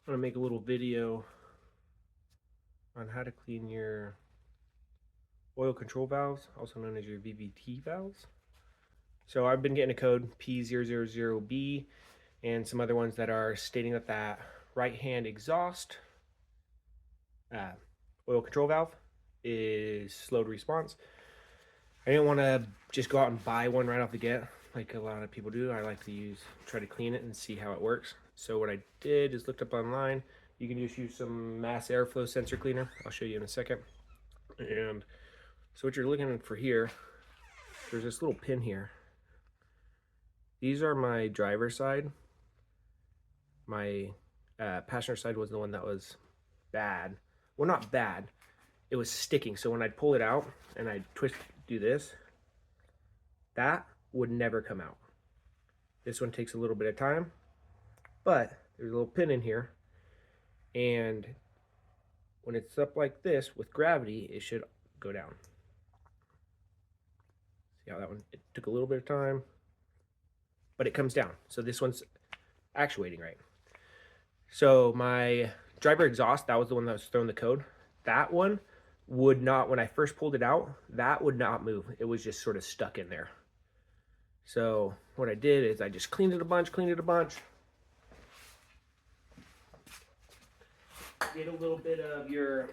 I'm gonna make a little video on how to clean your oil control valves, also known as your VVT valves. So I've been getting a code P000B and some other ones that are stating that that right hand exhaust oil control valve is slow to response. I didn't want to just go out and buy one right off the get like a lot of people do. I like to try to clean it and see how it works. So what I did is looked up online. You can just use some mass airflow sensor cleaner. I'll show you in a second. And so what you're looking for here, there's this little pin here. These are my driver's side. My passenger side was the one that was bad. Well, not bad. It was sticking. So when I'd pull it out and I'd do this, that would never come out. This one takes a little bit of time, but there's a little pin in here. And when it's up like this with gravity, it should go down. See how that one, it took a little bit of time, but it comes down. So this one's actuating right. So my driver exhaust, that was the one that was throwing the code. That one would not, when I first pulled it out, that would not move. It was just sort of stuck in there. So what I did is I just cleaned it a bunch. Get a little bit of your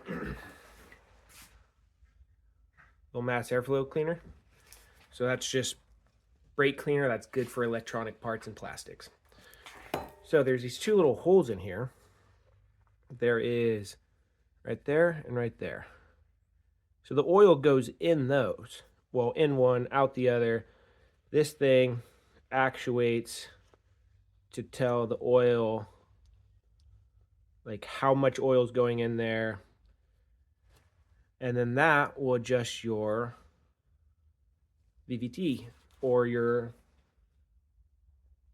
little mass airflow cleaner. So that's just brake cleaner. That's good for electronic parts and plastics. So there's these two little holes in here. There is right there and right there. So the oil goes in those. Well, in one, out the other. This thing actuates to tell the oil, like how much oil is going in there. And then that will adjust your VVT or your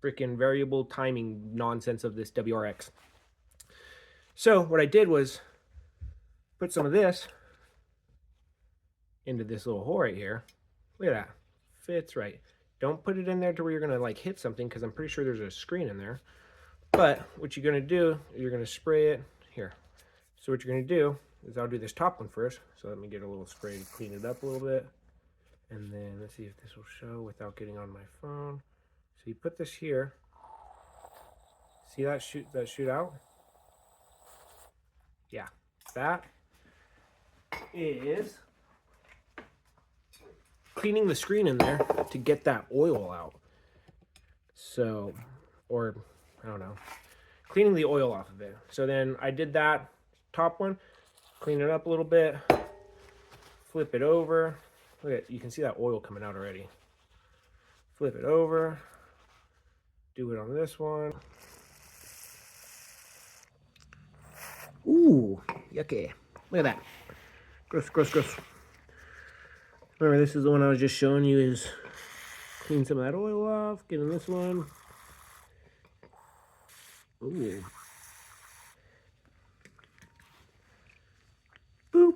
freaking variable timing nonsense of this WRX. So what I did was put some of this into this little hole right here. Look at that. Fits right. Don't put it in there to where you're going to like hit something, because I'm pretty sure there's a screen in there. But what you're going to do, you're going to spray it here. So what you're going to do is I'll do this top one first. So let me get a little spray to clean it up a little bit. And then let's see if this will show without getting on my phone. So you put this here. See that shoot out? Yeah, that is cleaning the screen in there to get that oil out. So, or I don't know, cleaning the oil off of it. So then I did that top one, clean it up a little bit, flip it over. Look at, you can see that oil coming out already. Flip it over, do it on this one. Ooh, yucky. Look at that. Gross, gross, gross. Remember, this is the one I was just showing you, is clean some of that oil off, get in this one. Ooh. Boop.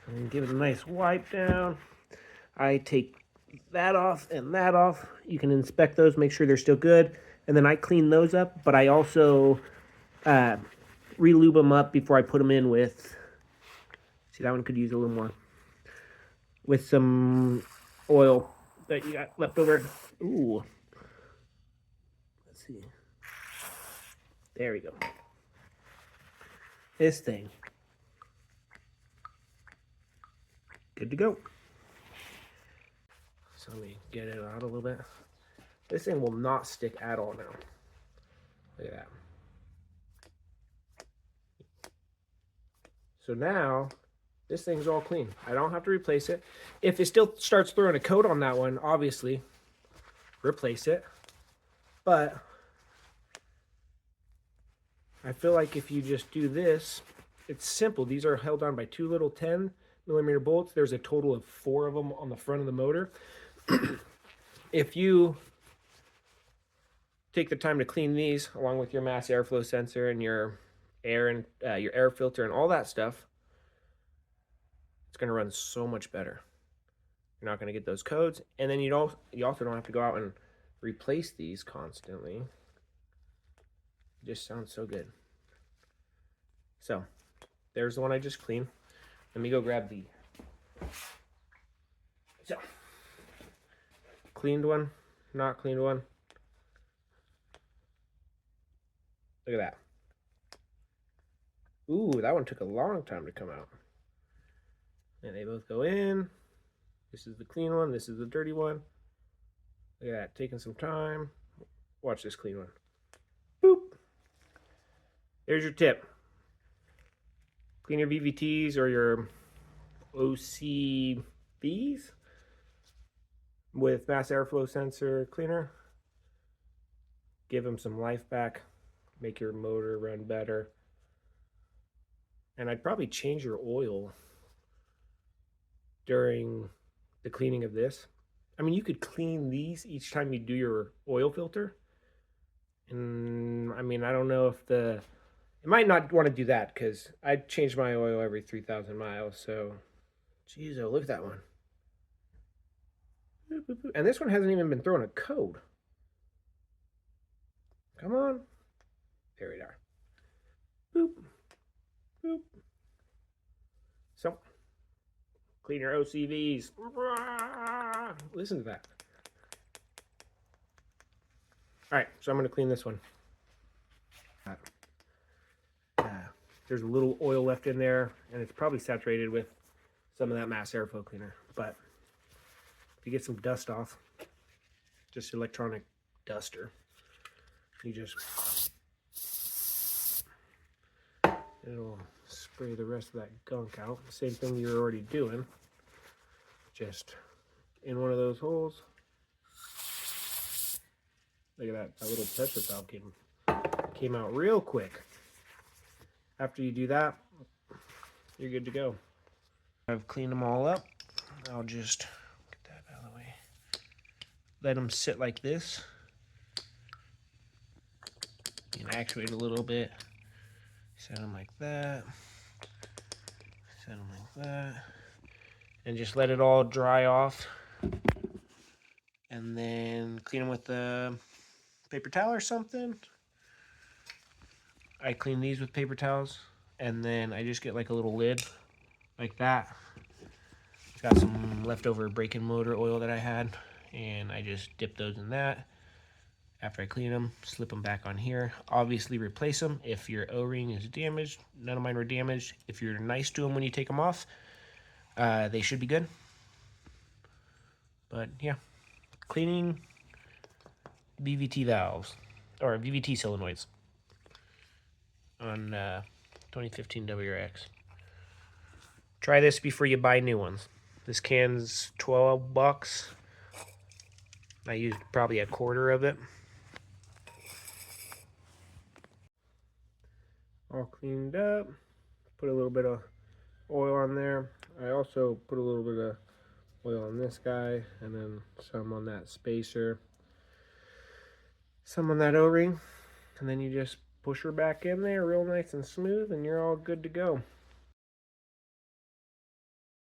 And give it a nice wipe down. I take that off and that off. You can inspect those, make sure they're still good. And then I clean those up, but I also re-lube them up before I put them in with, see, that one could use a little more, with some oil that you got left over. Ooh. Let's see. There we go. This thing. Good to go. So let me get it out a little bit. This thing will not stick at all now. Look at that. So now, this thing's all clean. I don't have to replace it. If it still starts throwing a coat on that one, obviously, replace it. But I feel like if you just do this, it's simple. These are held on by two little 10mm bolts. There's a total of 4 of them on the front of the motor. If you take the time to clean these along with your mass airflow sensor and your air and your air filter and all that stuff, it's going to run so much better. You're not going to get those codes, and then you also don't have to go out and replace these constantly. It just sounds so good. So there's the one I just cleaned. Let me go grab the cleaned one, not cleaned one. Look at that. Ooh, that one took a long time to come out. And they both go in. This is the clean one. This is the dirty one. Look at that, taking some time. Watch this clean one. Boop. There's your tip. Clean your VVTs or your OCVs with mass airflow sensor cleaner. Give them some life back. Make your motor run better. And I'd probably change your oil during the cleaning of this. I mean, you could clean these each time you do your oil filter. And I mean, I don't know if you might not want to do that because I change my oil every 3,000 miles. So, geez, oh, look at that one. And this one hasn't even been thrown a code. Come on. There we are. Boop. Boop. So, clean your OCVs. Listen to that. All right, so I'm going to clean this one. There's a little oil left in there, and it's probably saturated with some of that mass airflow cleaner. But if you get some dust off, just electronic duster, you just, it'll spray the rest of that gunk out. Same thing you're already doing, just in one of those holes. Look at that, that little pressure valve came out real quick. After you do that, you're good to go. I've cleaned them all up. I'll just get that out of the way. Let them sit like this. And actuate a little bit. Set them like that. Set them like that. And just let it all dry off. And then clean them with a paper towel or something. I clean these with paper towels, and then I just get like a little lid like that. It's got some leftover brake motor oil that I had, and I just dip those in that. After I clean them, slip them back on here. Obviously replace them if your O-ring is damaged. None of mine were damaged. If you're nice to them when you take them off, they should be good. But yeah, cleaning VVT valves, or VVT solenoids on 2015 WRX. Try this before you buy new ones. This can's 12 bucks. I used probably a quarter of it. All cleaned up. Put a little bit of oil on there. I also put a little bit of oil on this guy, and then some on that spacer, some on that O-ring, and then you just push her back in there real nice and smooth, and you're all good to go.